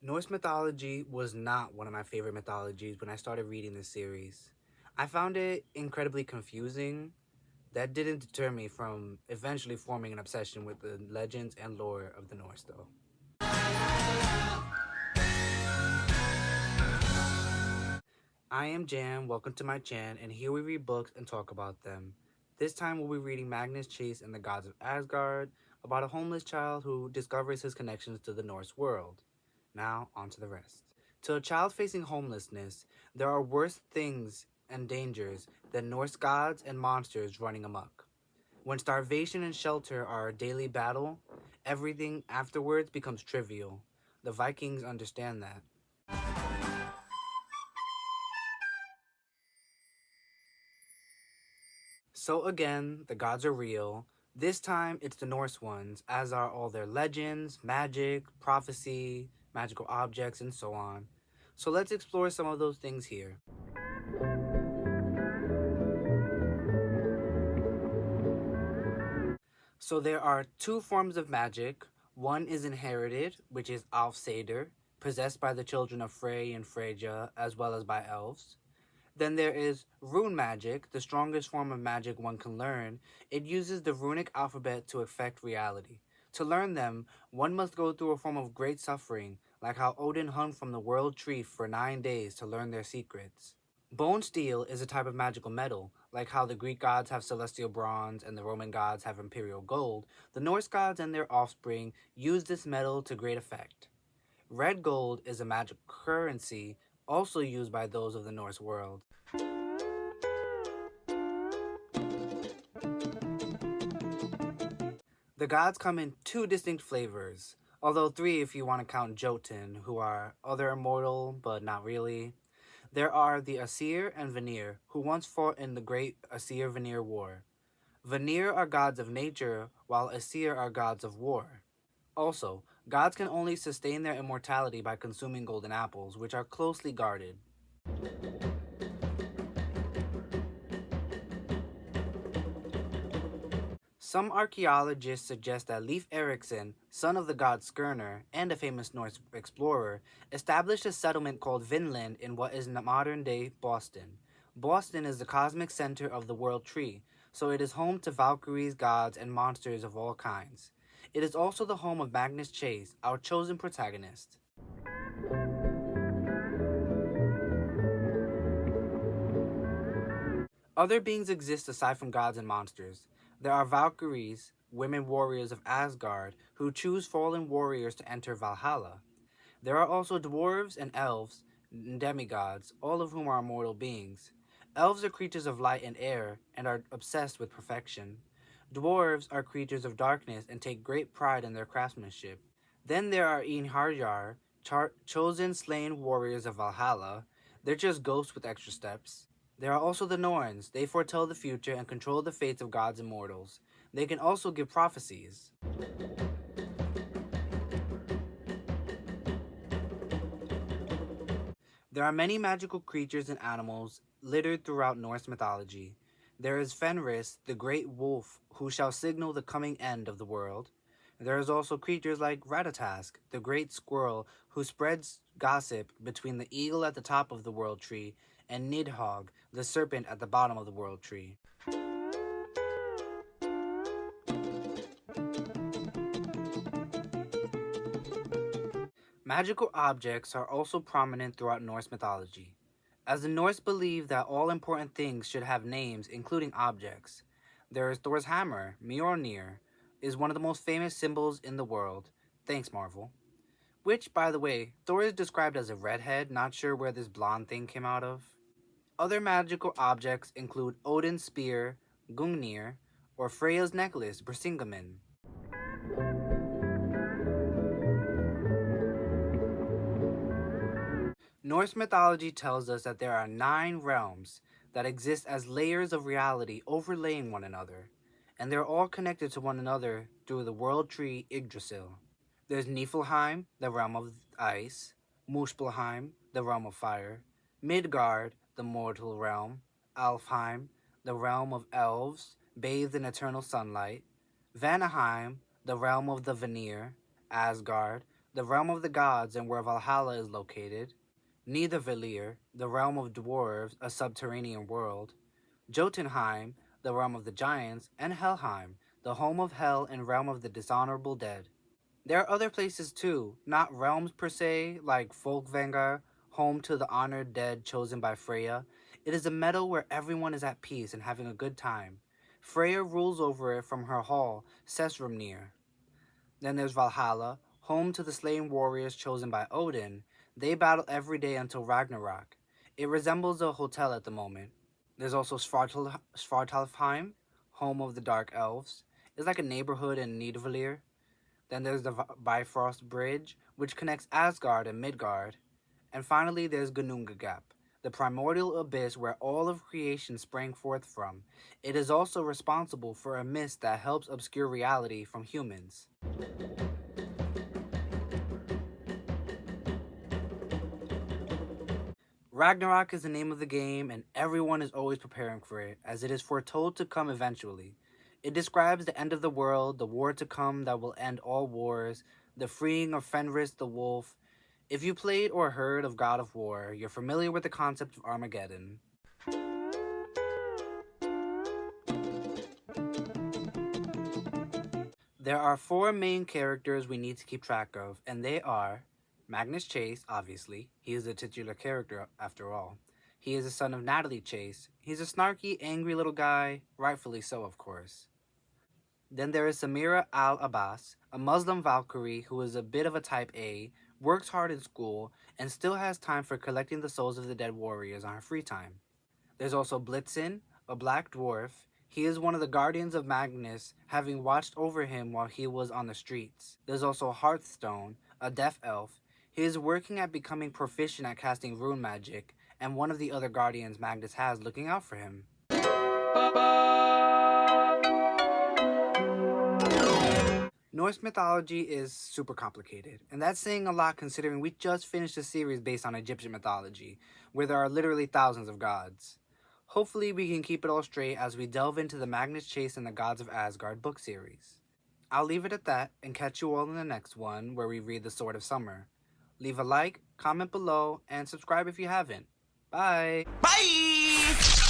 Norse mythology was not one of my favorite mythologies when I started reading this series. I found it incredibly confusing. That didn't deter me from eventually forming an obsession with the legends and lore of the Norse, though. I am Jam, welcome to my channel, and here we read books and talk about them. This time we'll be reading Magnus Chase and the Gods of Asgard, about a homeless child who discovers his connections to the Norse world. Now, on to the rest. To a child facing homelessness, there are worse things and dangers than Norse gods and monsters running amok. When starvation and shelter are a daily battle, everything afterwards becomes trivial. The Vikings understand that. So again, the gods are real. This time it's the Norse ones, as are all their legends, magic, prophecy, magical objects, and so on. So let's explore some of those things here. So there are two forms of magic. One is inherited, which is Alfseder, possessed by the children of Frey and Freyja, as well as by elves. Then there is rune magic, the strongest form of magic one can learn. It uses the runic alphabet to affect reality. To learn them, one must go through a form of great suffering, like how Odin hung from the world tree for 9 days to learn their secrets. Bone steel is a type of magical metal, like how the Greek gods have celestial bronze and the Roman gods have imperial gold. The Norse gods and their offspring use this metal to great effect. Red gold is a magic currency also used by those of the Norse world. The gods come in two distinct flavors, although three if you want to count Jotun, who are other immortal but not really. There are the Aesir and Vanir, who once fought in the Great Aesir-Vanir War. Vanir are gods of nature, while Aesir are gods of war. Also, gods can only sustain their immortality by consuming golden apples, which are closely guarded. Some archaeologists suggest that Leif Erikson, son of the god Skirnir and a famous Norse explorer, established a settlement called Vinland in what is modern-day Boston. Boston is the cosmic center of the world tree, so it is home to Valkyries, gods, and monsters of all kinds. It is also the home of Magnus Chase, our chosen protagonist. Other beings exist aside from gods and monsters. There are Valkyries, women warriors of Asgard, who choose fallen warriors to enter Valhalla. There are also dwarves and elves, and demigods, all of whom are immortal beings. Elves are creatures of light and air, and are obsessed with perfection. Dwarves are creatures of darkness and take great pride in their craftsmanship. Then there are Einherjar, chosen slain warriors of Valhalla. They're just ghosts with extra steps. There are also the Norns. They foretell the future and control the fates of gods and mortals. They can also give prophecies. There are many magical creatures and animals littered throughout Norse mythology. There is Fenris, the great wolf, who shall signal the coming end of the world. There is also creatures like Ratatask, the great squirrel, who spreads gossip between the eagle at the top of the world tree and Nidhogg, the serpent at the bottom of the world tree. Magical objects are also prominent throughout Norse mythology, as the Norse believe that all important things should have names, including objects. There is Thor's hammer. Mjolnir is one of the most famous symbols in the world. Thanks, Marvel. Which, by the way, Thor is described as a redhead, not sure where this blonde thing came out of. Other magical objects include Odin's spear, Gungnir, or Freya's necklace, Brisingamen. Norse mythology tells us that there are 9 realms that exist as layers of reality overlaying one another, and they're all connected to one another through the world tree Yggdrasil. There's Niflheim, the realm of ice, Muspelheim, the realm of fire, Midgard, the mortal realm, Alfheim, the realm of elves, bathed in eternal sunlight, Vanaheim, the realm of the Vanir, Asgard, the realm of the gods and where Valhalla is located, Nidavellir, the realm of dwarves, a subterranean world, Jotunheim, the realm of the giants, and Helheim, the home of hell and realm of the dishonorable dead. There are other places too, not realms per se, like Folkvangar, home to the honored dead chosen by Freya. It is a meadow where everyone is at peace and having a good time. Freya rules over it from her hall, Sesrumnir. Then there's Valhalla, home to the slain warriors chosen by Odin. They battle every day until Ragnarok. It resembles a hotel at the moment. There's also Svartalfheim, home of the Dark Elves. It's like a neighborhood in Nidavellir. Then there's the Bifrost Bridge, which connects Asgard and Midgard. And finally, there's Ginnungagap, the primordial abyss where all of creation sprang forth from. It is also responsible for a mist that helps obscure reality from humans. Ragnarok is the name of the game, and everyone is always preparing for it, as it is foretold to come eventually. It describes the end of the world, the war to come that will end all wars, the freeing of Fenris the wolf. If you played or heard of God of War, you're familiar with the concept of Armageddon. There are four main characters we need to keep track of, and they are Magnus Chase, obviously. He is the titular character after all. He is the son of Natalie Chase. He's a snarky, angry little guy, rightfully so, of course. Then there is Samira Al Abbas, a Muslim Valkyrie who is a bit of a type A, works hard in school, and still has time for collecting the souls of the dead warriors on her free time. There's also Blitzen, a black dwarf. He is one of the guardians of Magnus, having watched over him while he was on the streets. There's also Hearthstone, a deaf elf. He is working at becoming proficient at casting rune magic, and one of the other guardians Magnus has looking out for him. Norse mythology is super complicated, and that's saying a lot considering we just finished a series based on Egyptian mythology, where there are literally thousands of gods. Hopefully we can keep it all straight as we delve into the Magnus Chase and the Gods of Asgard book series. I'll leave it at that and catch you all in the next one where we read the Sword of Summer. Leave a like, comment below, and subscribe if you haven't. Bye! Bye!